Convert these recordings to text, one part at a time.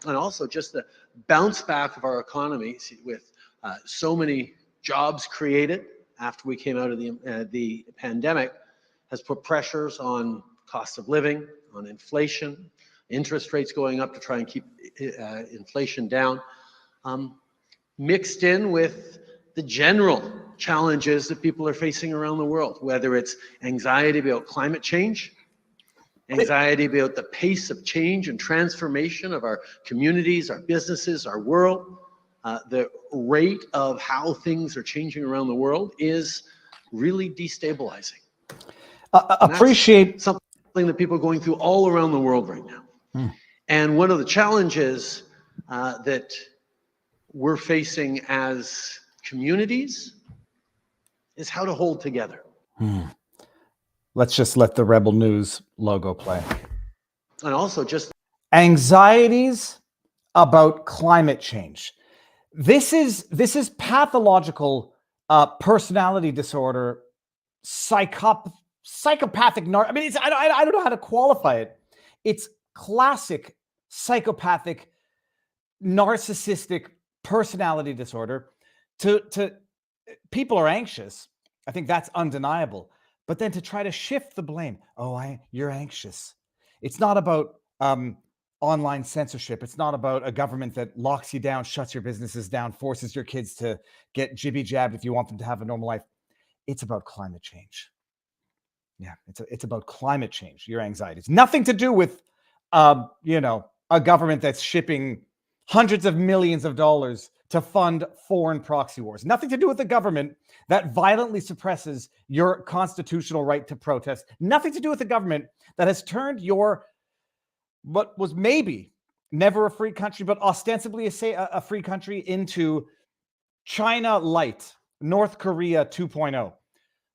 and also just the bounce back of our economy with so many jobs created after we came out of the pandemic has put pressures on cost of living, on inflation, interest rates going up to try and keep inflation down, mixed in with the general challenges that people are facing around the world, whether it's anxiety about climate change, anxiety about the pace of change and transformation of our communities, our businesses, our world. The rate of how things are changing around the world is really destabilizing. Appreciate something that people are going through all around the world right now. And one of the challenges that we're facing as communities is how to hold together. Let's just let the Rebel News logo play. And also just anxieties about climate change. This is pathological personality disorder, psychopathic. I mean, I don't know how to qualify it. It's classic psychopathic, narcissistic personality disorder. To people are anxious. I think that's undeniable. But then to try to shift the blame. You're anxious. It's not about online censorship. It's not about a government that locks you down, shuts your businesses down, forces your kids to get jibby-jabbed if you want them to have a normal life. It's about climate change. Yeah, it's about climate change, your anxiety. It's nothing to do with, a government that's shipping hundreds of millions of dollars to fund foreign proxy wars. Nothing to do with the government that violently suppresses your constitutional right to protest. Nothing to do with the government that has turned what was maybe never a free country, but ostensibly a free country into China light, North Korea 2.0.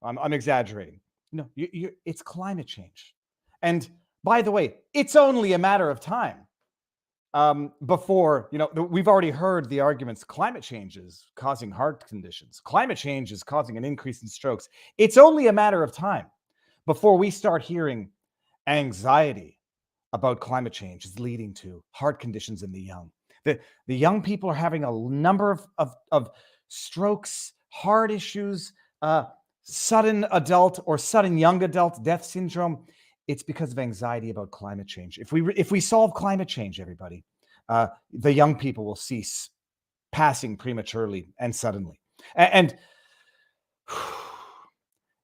I'm exaggerating. No, it's climate change. And by the way, it's only a matter of time before, we've already heard the arguments. Climate change is causing heart conditions. Climate change is causing an increase in strokes. It's only a matter of time before we start hearing anxiety about climate change is leading to heart conditions in the young. The young people are having a number of strokes, heart issues, sudden adult or sudden young adult death syndrome. It's because of anxiety about climate change. If we solve climate change, everybody, the young people will cease passing prematurely and suddenly. And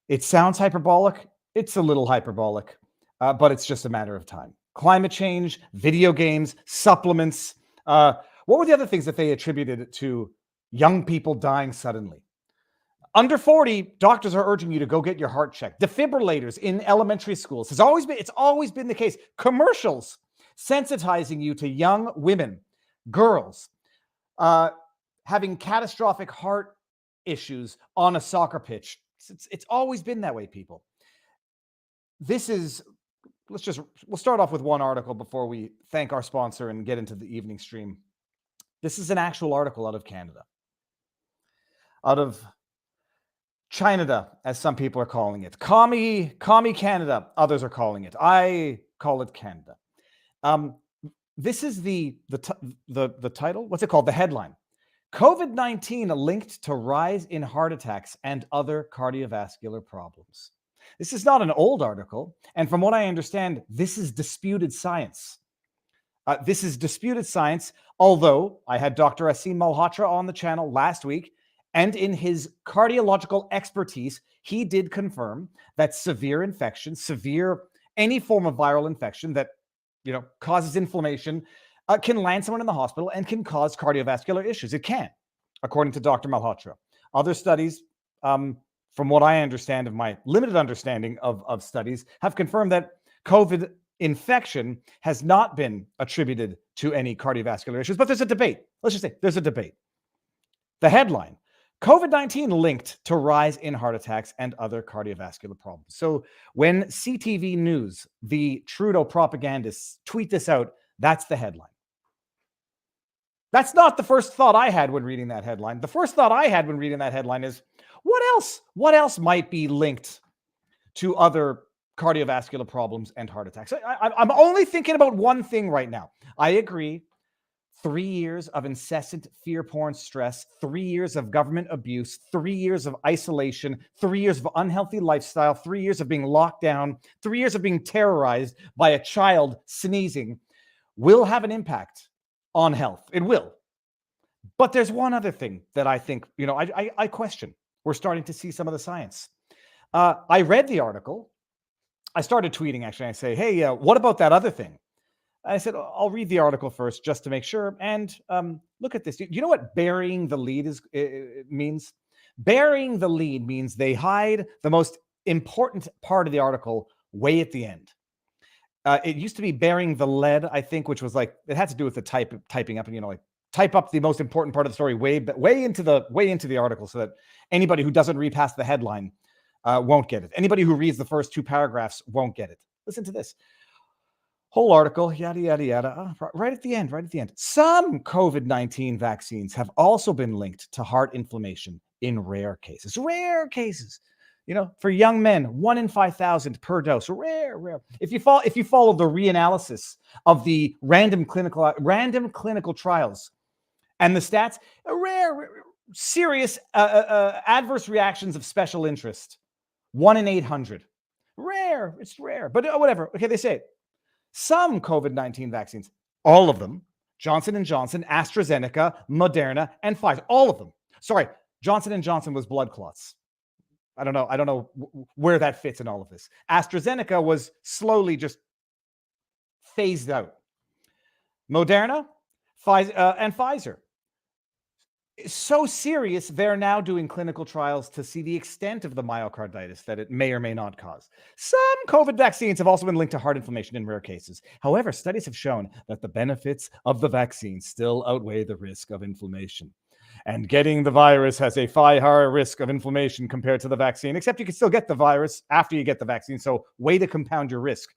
it sounds hyperbolic. It's a little hyperbolic, but it's just a matter of time. Climate change, video games, supplements. What were the other things that they attributed to young people dying suddenly? Under 40, doctors are urging you to go get your heart checked. Defibrillators in elementary schools. It's always been the case. Commercials sensitizing you to young women, girls, having catastrophic heart issues on a soccer pitch. It's always been that way, people. We'll start off with one article before we thank our sponsor and get into the evening stream. This is an actual article out of Canada. Out of China, as some people are calling it. Commie Canada, others are calling it. I call it Canada. This is the title. What's it called? The headline. COVID-19 linked to rise in heart attacks and other cardiovascular problems. This is not an old article. And from what I understand, this is disputed science. Although I had Dr. Asim Malhotra on the channel last week, and in his cardiological expertise, he did confirm that severe infection, any form of viral infection that causes inflammation, can land someone in the hospital and can cause cardiovascular issues. It can, according to Dr. Malhotra. Other studies, from what I understand of my limited understanding of studies, have confirmed that COVID infection has not been attributed to any cardiovascular issues. But there's a debate. Let's just say there's a debate. The headline: COVID-19 linked to rise in heart attacks and other cardiovascular problems. So when CTV News, the Trudeau propagandists, tweet this out, that's the headline. That's not the first thought I had when reading that headline. The first thought I had when reading that headline is, what else? What else might be linked to other cardiovascular problems and heart attacks? I'm only thinking about one thing right now. I agree. 3 years of incessant fear porn stress, 3 years of government abuse, 3 years of isolation, 3 years of unhealthy lifestyle, 3 years of being locked down, 3 years of being terrorized by a child sneezing will have an impact on health. It will. But there's one other thing that I think, I question. We're starting to see some of the science. I read the article. I started tweeting, actually. I say, hey, what about that other thing? I said, I'll read the article first just to make sure. And look at this. Do you know what burying the lead means? Burying the lead means they hide the most important part of the article way at the end. It used to be burying the lead, I think, which was like, it had to do with the typing up and, type up the most important part of the story way into the article so that anybody who doesn't read past the headline won't get it. Anybody who reads the first 2 paragraphs won't get it. Listen to this. Whole article, yada, yada, yada. Right at the end. Some COVID-19 vaccines have also been linked to heart inflammation in rare cases. Rare cases. For young men, 1 in 5,000 per dose. Rare. If you follow the reanalysis of the random clinical trials and the stats, rare, serious adverse reactions of special interest, 1 in 800. Rare. It's rare, but whatever. Okay, they say it. Some COVID-19 vaccines, all of them, Johnson & Johnson, AstraZeneca, Moderna, and Pfizer, all of them. Sorry, Johnson & Johnson was blood clots. I don't know where that fits in all of this. AstraZeneca was slowly just phased out. Moderna, Pfizer, and Pfizer. So serious, they're now doing clinical trials to see the extent of the myocarditis that it may or may not cause. Some COVID vaccines have also been linked to heart inflammation in rare cases. However, studies have shown that the benefits of the vaccine still outweigh the risk of inflammation. And getting the virus has a far higher risk of inflammation compared to the vaccine, except you can still get the virus after you get the vaccine, so way to compound your risk.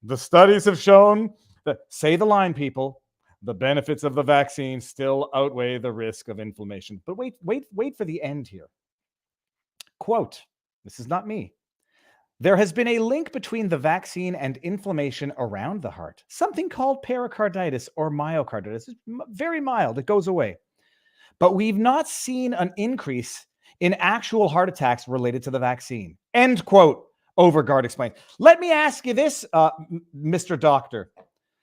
The studies have shown that, say the line, people, the benefits of the vaccine still outweigh the risk of inflammation. But wait for the end here. Quote, this is not me. There has been a link between the vaccine and inflammation around the heart, something called pericarditis or myocarditis. It's very mild. It goes away. But we've not seen an increase in actual heart attacks related to the vaccine. End quote, Overgaard explained. Let me ask you this, Mr. Doctor.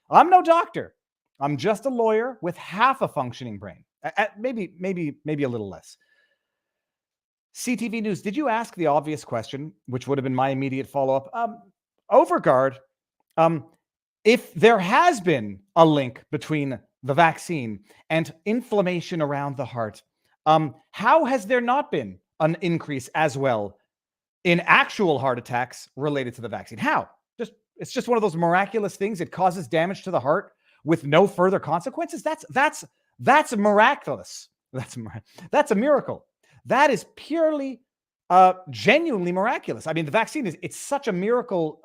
I'm no doctor. I'm just a lawyer with half a functioning brain. Maybe a little less. CTV News, did you ask the obvious question, which would have been my immediate follow-up? Overgaard, if there has been a link between the vaccine and inflammation around the heart, how has there not been an increase as well in actual heart attacks related to the vaccine? How? It's just one of those miraculous things. It causes damage to the heart with no further consequences. That's miraculous. That's a miracle. That is purely, genuinely miraculous. I mean, the vaccine it's such a miracle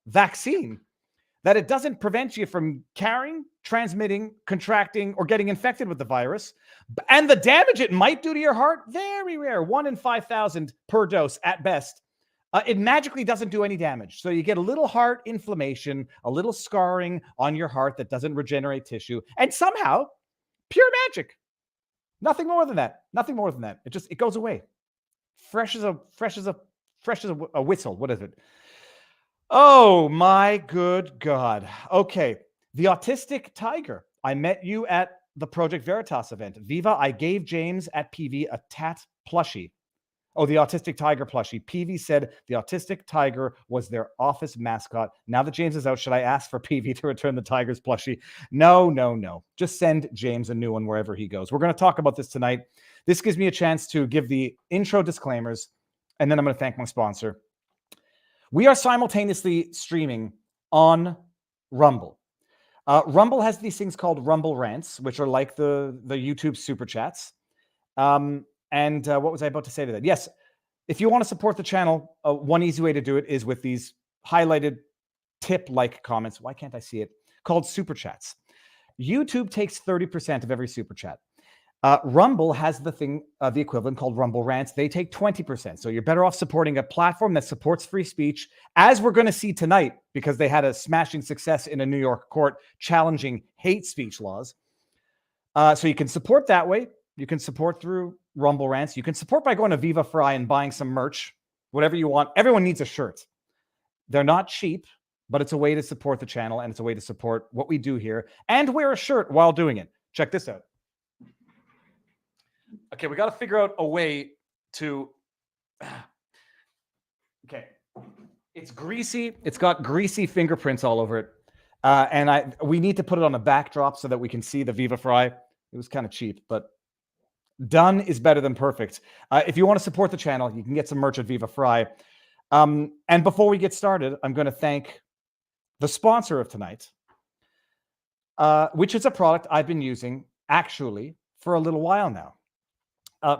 vaccine that it doesn't prevent you from carrying, transmitting, contracting, or getting infected with the virus. And the damage it might do to your heart, very rare, 1 in 5,000 per dose at best. It magically doesn't do any damage. So you get a little heart inflammation, a little scarring on your heart that doesn't regenerate tissue, and somehow, pure magic. Nothing more than that. It goes away. Fresh as a whistle. What is it? Oh my good God. Okay. The autistic tiger. I met you at the Project Veritas event. Viva, I gave James at PV a tat plushie. Oh, the autistic tiger plushie. PV said the autistic tiger was their office mascot. Now that James is out, should I ask for PV to return the tiger's plushie? No. Just send James a new one wherever he goes. We're going to talk about this tonight. This gives me a chance to give the intro disclaimers, and then I'm going to thank my sponsor. We are simultaneously streaming on Rumble. Rumble has these things called Rumble Rants, which are like the YouTube Super Chats. And what was I about to say to that? Yes, if you want to support the channel, one easy way to do it is with these highlighted tip-like comments. Why can't I see it? Called Super Chats. YouTube takes 30% of every Super Chat. Rumble has the equivalent called Rumble Rants. They take 20%. So you're better off supporting a platform that supports free speech, as we're going to see tonight, because they had a smashing success in a New York court challenging hate speech laws. So you can support that way. You can support through Rumble Rants. You can support by going to Viva Fry and buying some merch, whatever you want. Everyone needs a shirt. They're not cheap, but it's a way to support the channel, and it's a way to support what we do here and wear a shirt while doing it. Check this out. Okay, we got to figure out a way to... Okay. It's greasy. It's got greasy fingerprints all over it. And we need to put it on a backdrop so that we can see the Viva Fry. It was kind of cheap, but done is better than perfect. If you want to support the channel, you can get some merch at Viva Fry. And before we get started, I'm going to thank the sponsor of tonight, which is a product I've been using actually for a little while now.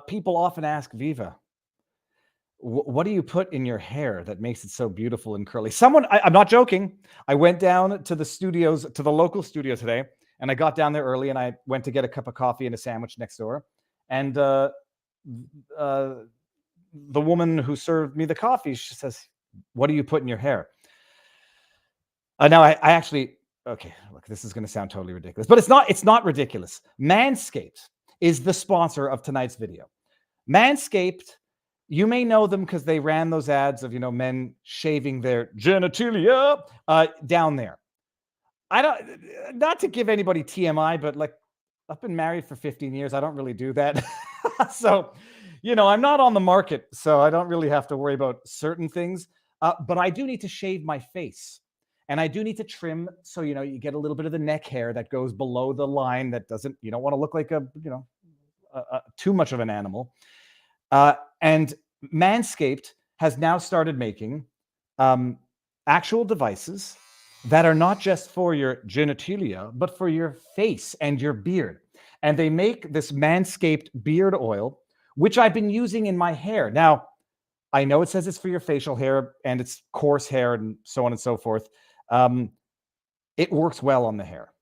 People often ask, Viva, what do you put in your hair that makes it so beautiful and curly? I'm not joking. I went down to the studios, to the local studio today, and I got down there early and I went to get a cup of coffee and a sandwich next door. And the woman who served me the coffee, she says, what do you put in your hair? Now I actually, okay, look, this is going to sound totally ridiculous, but it's not ridiculous. Manscaped is the sponsor of tonight's video. Manscaped, you may know them because they ran those ads of, men shaving their genitalia down there. Not to give anybody TMI, but like, I've been married for 15 years. I don't really do that. So, I'm not on the market, so I don't really have to worry about certain things. But I do need to shave my face. And I do need to trim so, you get a little bit of the neck hair that goes below the line that doesn't, you don't want to look like too much of an animal. And Manscaped has now started making actual devices that are not just for your genitalia, but for your face and your beard. And they make this Manscaped beard oil, which I've been using in my hair. Now, I know it says it's for your facial hair and it's coarse hair and so on and so forth. It works well on the hair.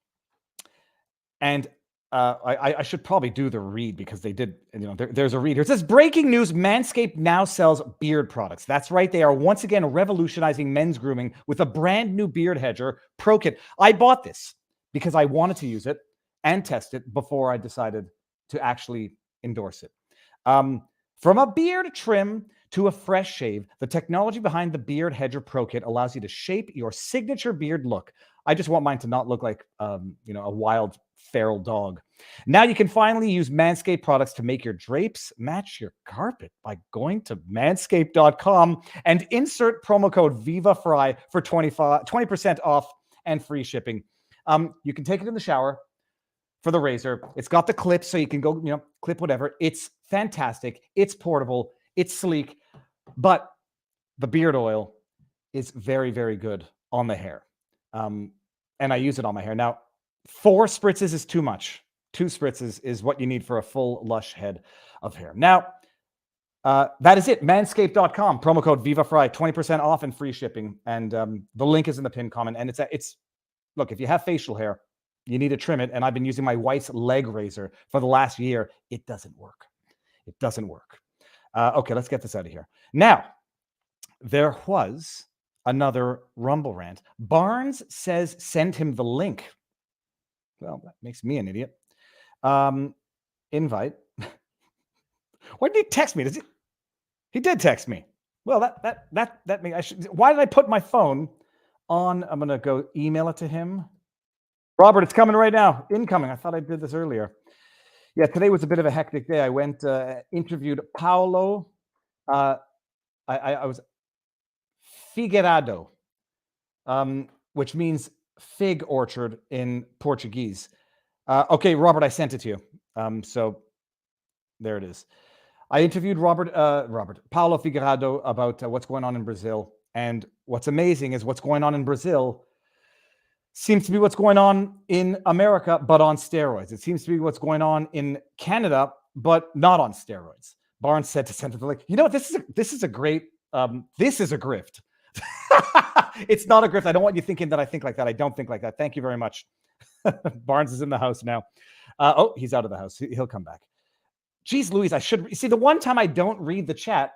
And I should probably do the read because they did, there's a read here. It says, breaking news, Manscaped now sells beard products. That's right. They are once again revolutionizing men's grooming with a brand new beard hedger Pro Kit. I bought this because I wanted to use it and test it before I decided to actually endorse it. From a beard trim to a fresh shave, the technology behind the Beard Hedger Pro Kit allows you to shape your signature beard look. I just want mine to not look like, a wild feral dog. Now you can finally use Manscaped products to make your drapes match your carpet by going to manscaped.com and insert promo code VIVAFRY for 20% off and free shipping. You can take it in the shower for the razor. It's got the clips so you can go, clip whatever. It's fantastic. It's portable. It's sleek. But the beard oil is very, very good on the hair. And I use it on my hair. Now, 4 spritzes is too much. 2 spritzes is what you need for a full, lush head of hair. Now, that is it. Manscaped.com, promo code VIVAFRY, 20% off and free shipping. And the link is in the pinned comment. And it's look, if you have facial hair, you need to trim it. And I've been using my wife's leg razor for the last year. It doesn't work. It doesn't work. Okay, let's get this out of here. Now, there was another Rumble rant. Barnes says send him the link. Well, that makes me an idiot. Invite. Why did he text me? He did text me. Well, that means why did I put my phone on? I'm gonna go email it to him. Robert, it's coming right now. Incoming. I thought I did this earlier. Yeah, today was a bit of a hectic day. I went interviewed Paulo. I was Figueirado, which means fig orchard in Portuguese. Okay, Robert, I sent it to you. So there it is. I interviewed Paulo Figueirado about what's going on in Brazil. And what's amazing is what's going on in Brazil seems to be what's going on in America, but on steroids. It seems to be what's going on in Canada, but not on steroids. Barnes said to Senator, like, this is a great, this is a grift. It's not a grift. I don't want you thinking that I think like that. I don't think like that. Thank you very much. Barnes is in the house now. Oh, he's out of the house. He'll come back. Jeez Louise, I should see the one time I don't read the chat,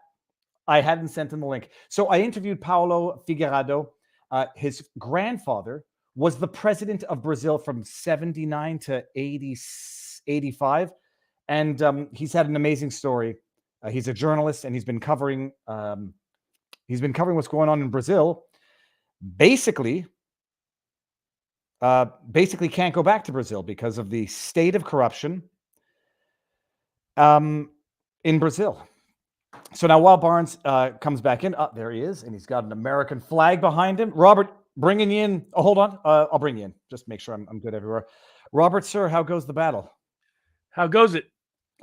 I hadn't sent him the link. So I interviewed Paulo Figueirado. His grandfather was the president of Brazil from 79 to 685. And he's had an amazing story. He's a journalist, and he's been covering what's going on in Brazil. Basically can't go back to Brazil because of the state of corruption in Brazil. So now while Barnes comes back in, there he is, and he's got an American flag behind him. Robert, bringing you in. Oh, hold on. I'll bring you in. Just make sure I'm good everywhere. Robert, sir, how goes the battle? How goes it?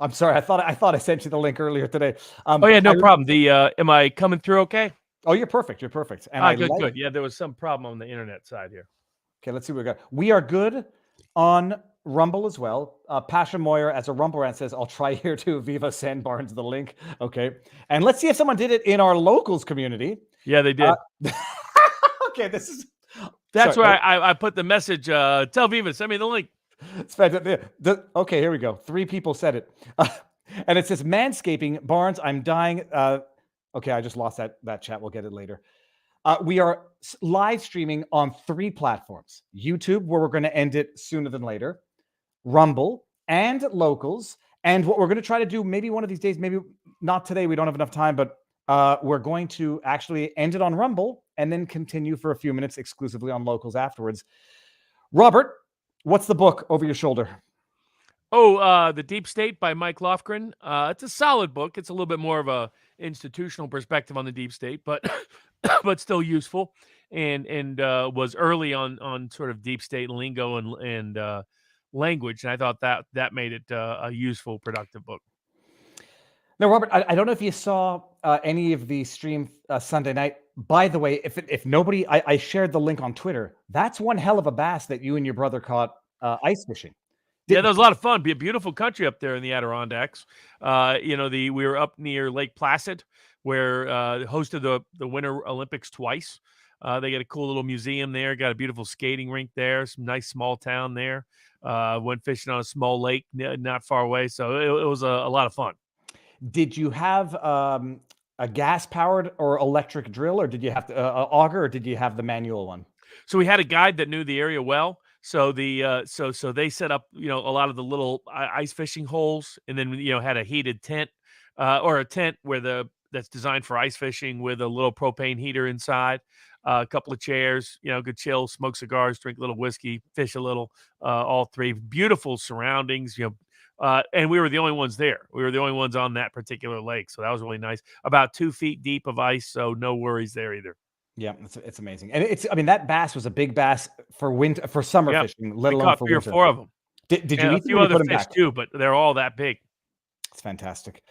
I'm sorry. I thought I sent you the link earlier today. Oh yeah, no problem. Am I coming through okay? Oh, you're perfect. You're perfect. And good. Yeah, there was some problem on the internet side here. Okay, let's see what we got. We are good on Rumble as well. Pasha Moyer, as a Rumble rant, says, I'll try here too. Viva, send Barnes the link. Okay. And let's see if someone did it in our locals community. Yeah, they did. Okay, that's where I put the message. Tell Viva, send me the link. It's fantastic. Okay, here we go. 3 people said it. And it says, manscaping, Barnes, I'm dying. Okay, I just lost that chat. We'll get it later. We are live streaming on 3 platforms. YouTube, where we're going to end it sooner than later. Rumble and locals. And what we're going to try to do, maybe one of these days, maybe not today, we don't have enough time, but we're going to actually end it on Rumble and then continue for a few minutes exclusively on locals afterwards. Robert, what's the book over your shoulder? Oh, The Deep State by Mike Lofgren. It's a solid book. It's a little bit more of a institutional perspective on the deep state, but but still useful, and was early on sort of deep state lingo and language, and I thought that made it a useful, productive book. Now, Robert, I don't know if you saw any of the stream Sunday night. By the way, if nobody, I shared the link on Twitter. That's one hell of a bass that you and your brother caught ice fishing. Yeah, that was a lot of fun. Be a beautiful country up there in the Adirondacks. We were up near Lake Placid, where hosted the Winter Olympics twice. They got a cool little museum there. Got a beautiful skating rink there. Some nice small town there. Went fishing on a small lake not far away. So it was a lot of fun. Did you have a gas-powered or electric drill, or did you have to auger, or did you have the manual one? So we had a guide that knew the area well. So so they set up a lot of the little ice fishing holes, and then had a heated tent or a tent that's designed for ice fishing with a little propane heater inside, a couple of chairs, good chill, smoke cigars, drink a little whiskey, fish a little. All 3 beautiful surroundings, and we were the only ones there. We were the only ones on that particular lake, so that was really nice. About 2 feet deep of ice, so no worries there either. Yeah, it's amazing, and that bass was a big bass for summer fishing, let alone for winter. 3 or 4 of them. Did you eat a few other fish too? But they're all that big. It's fantastic.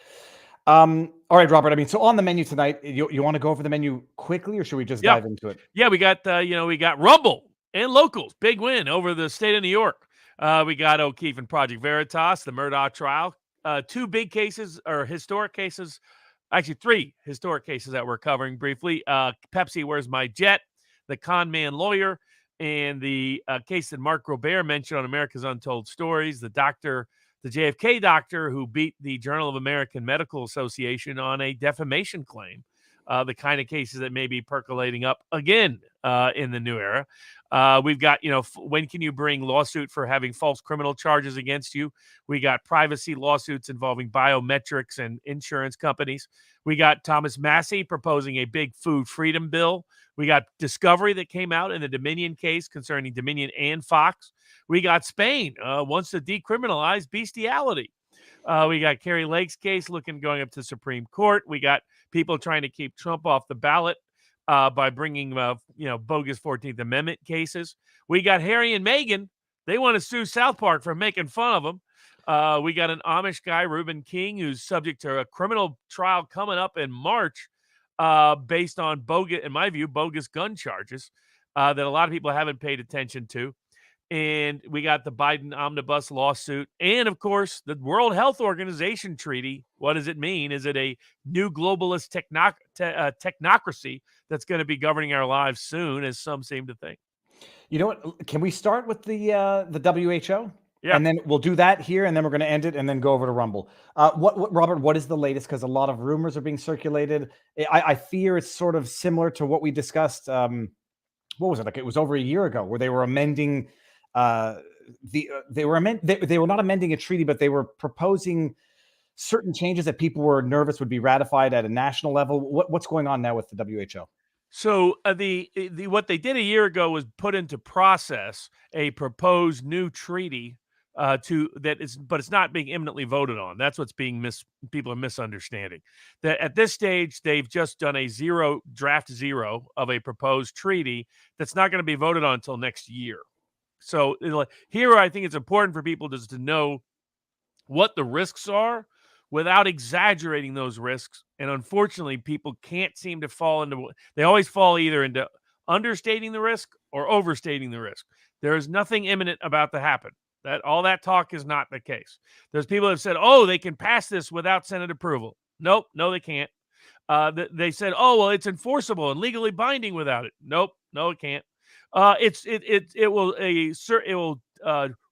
All right, Robert. So on the menu tonight, you want to go over the menu quickly, or should we just dive into it? Yeah, we got we got Rumble and locals, big win over the state of New York. We got O'Keefe and Project Veritas, the Murdaugh trial, 2 big cases or historic cases. Actually, 3 historic cases that we're covering briefly. Pepsi, Where's My Jet? The Con Man Lawyer, and the case that Mark Robert mentioned on America's Untold Stories, the JFK doctor who beat the Journal of American Medical Association on a defamation claim. The kind of cases that may be percolating up again in the new era. We've got, when can you bring lawsuit for having false criminal charges against you? We got privacy lawsuits involving biometrics and insurance companies. We got Thomas Massey proposing a big food freedom bill. We got discovery that came out in the Dominion case concerning Dominion and Fox. We got Spain wants to decriminalize bestiality. We got Carrie Lake's case going up to the Supreme Court. We got people trying to keep Trump off the ballot by bringing, bogus 14th Amendment cases. We got Harry and Meghan. They want to sue South Park for making fun of them. We got an Amish guy, Reuben King, who's subject to a criminal trial coming up in March based on bogus gun charges that a lot of people haven't paid attention to. And we got the Biden omnibus lawsuit. And, of course, the World Health Organization treaty. What does it mean? Is it a new globalist technocracy that's going to be governing our lives soon, as some seem to think? You know what? Can we start with the WHO? Yeah. And then we'll do that here, and then we're going to end it and then go over to Rumble. Robert, what is the latest? Because a lot of rumors are being circulated. I fear it's sort of similar to what we discussed. What was it? Like it was over a year ago where they were amending they were not amending a treaty, but they were proposing certain changes that people were nervous would be ratified at a national level. What's going on now with the WHO? So what they did a year ago was put into process a proposed new treaty but it's not being imminently voted on. That's what's being people are misunderstanding. That at this stage they've just done a draft zero of a proposed treaty that's not going to be voted on until next year. So here I think it's important for people just to know what the risks are without exaggerating those risks. And unfortunately, people can't seem to fall into, they always fall either into understating the risk or overstating the risk. There is nothing imminent about to happen. All that talk is not the case. There's people that have said, oh, they can pass this without Senate approval. Nope, no, they can't. They said, oh, well, it's enforceable and legally binding without it. Nope, no, it can't. It will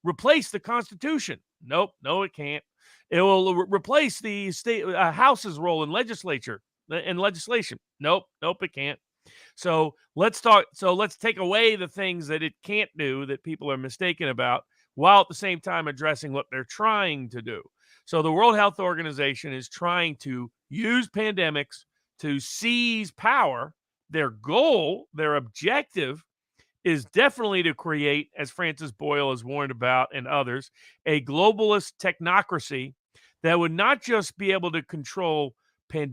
replace the Constitution. Nope, no, it can't. It will replace the state House's role in legislation. Nope, it can't. So let's take away the things that it can't do that people are mistaken about, while at the same time addressing what they're trying to do. So the World Health Organization is trying to use pandemics to seize power. Their goal, their objective, is definitely to create, as Francis Boyle has warned about and others, a globalist technocracy that would not just be able to control a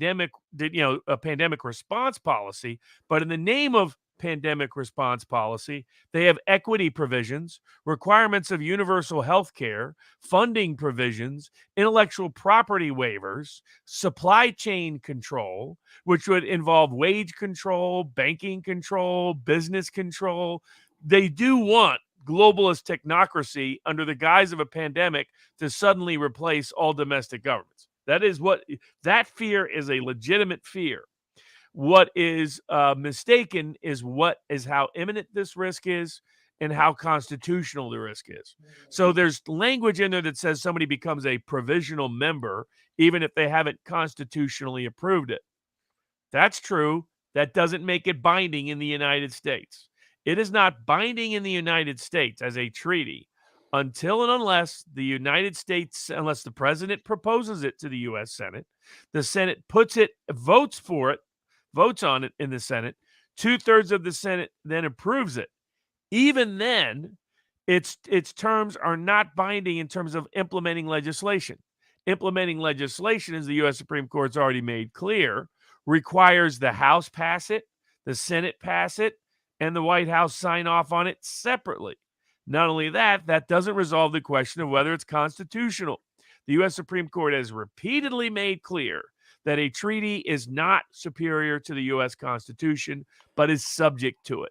pandemic response policy, but in the name of pandemic response policy, they have equity provisions, requirements of universal health care, funding provisions, intellectual property waivers, supply chain control, which would involve wage control, banking control, business control. They do want globalist technocracy under the guise of a pandemic to suddenly replace all domestic governments. That fear is a legitimate fear. What is mistaken is how imminent this risk is and how constitutional the risk is. So there's language in there that says somebody becomes a provisional member even if they haven't constitutionally approved it. That's true. That doesn't make it binding in the United States. It is not binding in the United States as a treaty until and unless unless the president proposes it to the U.S. Senate, the Senate votes on it in the Senate, 2/3 of the Senate then approves it. Even then, its terms are not binding in terms of implementing legislation. Implementing legislation, as the U.S. Supreme Court's already made clear, requires the House pass it, the Senate pass it, and the White House sign off on it separately. Not only that, that doesn't resolve the question of whether it's constitutional. The U.S. Supreme Court has repeatedly made clear that a treaty is not superior to the U.S. Constitution, but is subject to it.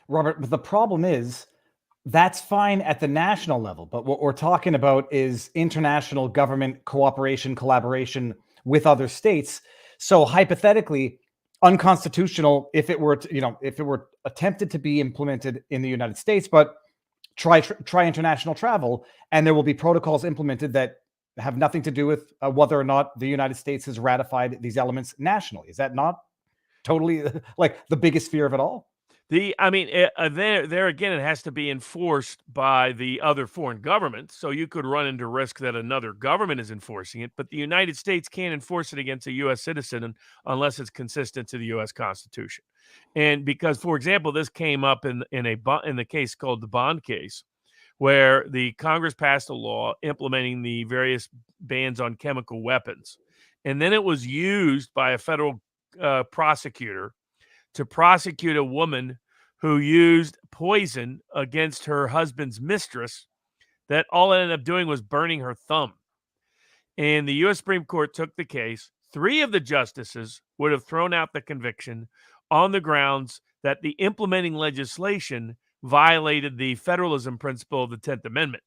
Robert, but the problem is that's fine at the national level, but what we're talking about is international government cooperation, collaboration with other states. So hypothetically, unconstitutional if it were attempted to be implemented in the United States, but try international travel, and there will be protocols implemented that have nothing to do with whether or not the United States has ratified these elements nationally. Is that not totally like the biggest fear of it all? There again, it has to be enforced by the other foreign government. So you could run into risk that another government is enforcing it, but the United States can't enforce it against a U.S. citizen unless it's consistent to the U.S. Constitution. And because, for example, this came up in the case called the Bond case, where the Congress passed a law implementing the various bans on chemical weapons, and then it was used by a federal prosecutor to prosecute a woman who used poison against her husband's mistress, that all it ended up doing was burning her thumb. And the U.S. Supreme Court took the case. 3 of the justices would have thrown out the conviction on the grounds that the implementing legislation violated the federalism principle of the 10th Amendment.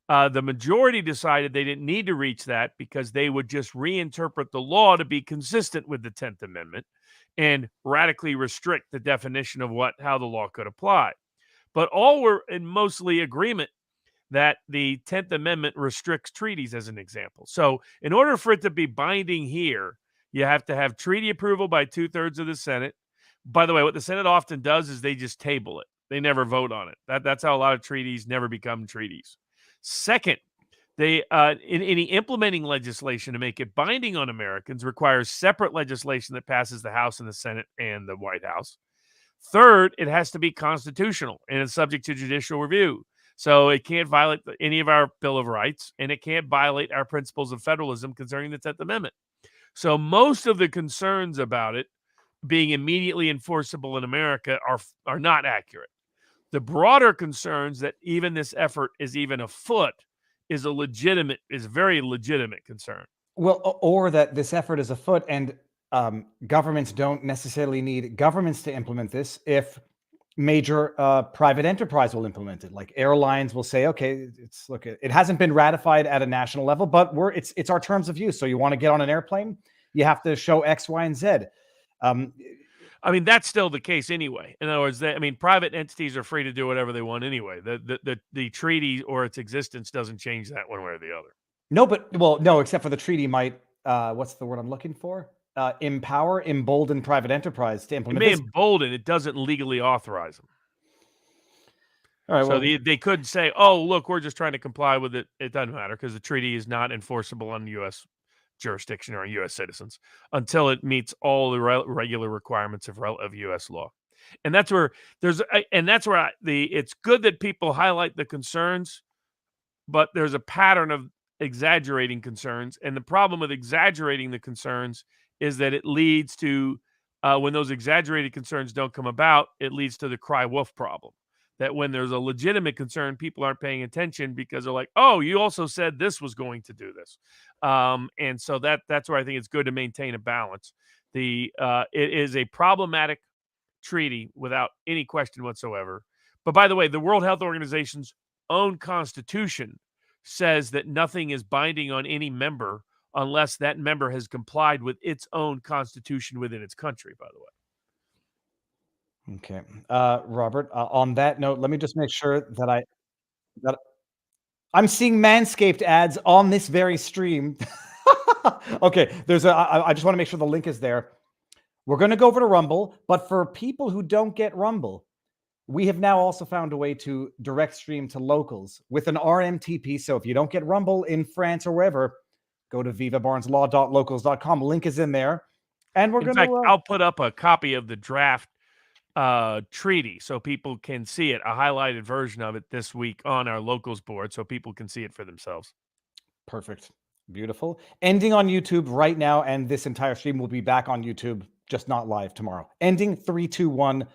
The majority decided they didn't need to reach that because they would just reinterpret the law to be consistent with the 10th Amendment and radically restrict the definition of how the law could apply. But all were in mostly agreement that the 10th Amendment restricts treaties, as an example. So in order for it to be binding here, you have to have treaty approval by 2/3 of the Senate. By the way, what the Senate often does is they just table it. They never vote on it. That's how a lot of treaties never become treaties. Second, they in any implementing legislation to make it binding on Americans requires separate legislation that passes the House and the Senate and the White House. Third, it has to be constitutional and it's subject to judicial review. So it can't violate any of our Bill of Rights, and it can't violate our principles of federalism concerning the 10th Amendment. So most of the concerns about it being immediately enforceable in America are not accurate. The broader concerns that even this effort is even afoot is very legitimate concern. Well, or that this effort is afoot and governments don't necessarily need governments to implement this if major private enterprise will implement it. Like airlines will say, okay, it hasn't been ratified at a national level, but it's our terms of use. So you want to get on an airplane, you have to show X, Y, and Z. I mean, that's still the case anyway. In other words, private entities are free to do whatever they want anyway. The treaty or its existence doesn't change that one way or the other. No, except for the treaty might, what's the word I'm looking for? Embolden private enterprise to implement It may this. embolden, it doesn't legally authorize them. All right, so they could say, oh, look, we're just trying to comply with it. It doesn't matter because the treaty is not enforceable on U.S. jurisdiction or U.S. citizens until it meets all the regular requirements of U.S. law. And that's where it's good that people highlight the concerns, but there's a pattern of exaggerating concerns. And the problem with exaggerating the concerns is that it leads to, when those exaggerated concerns don't come about, it leads to the cry wolf problem. That when there's a legitimate concern, people aren't paying attention because they're like, oh, you also said this was going to do this. And so that's where I think it's good to maintain a balance. It is a problematic treaty without any question whatsoever. But by the way, the World Health Organization's own constitution says that nothing is binding on any member unless that member has complied with its own constitution within its country, by the way. Okay. Robert, on that note, let me just make sure that I'm seeing Manscaped ads on this very stream. Okay. I just want to make sure the link is there. We're going to go over to Rumble, but for people who don't get Rumble, we have now also found a way to direct stream to locals with an RMTP. So if you don't get Rumble in France or wherever, go to vivabarneslaw.locals.com. Link is in there. And we're going to... I'll put up a copy of the draft treaty so people can see it, a highlighted version of it this week on our locals board so people can see it for themselves. Perfect. Beautiful. Ending on YouTube right now, and this entire stream will be back on YouTube, just not live tomorrow. Ending 3, 2, 1.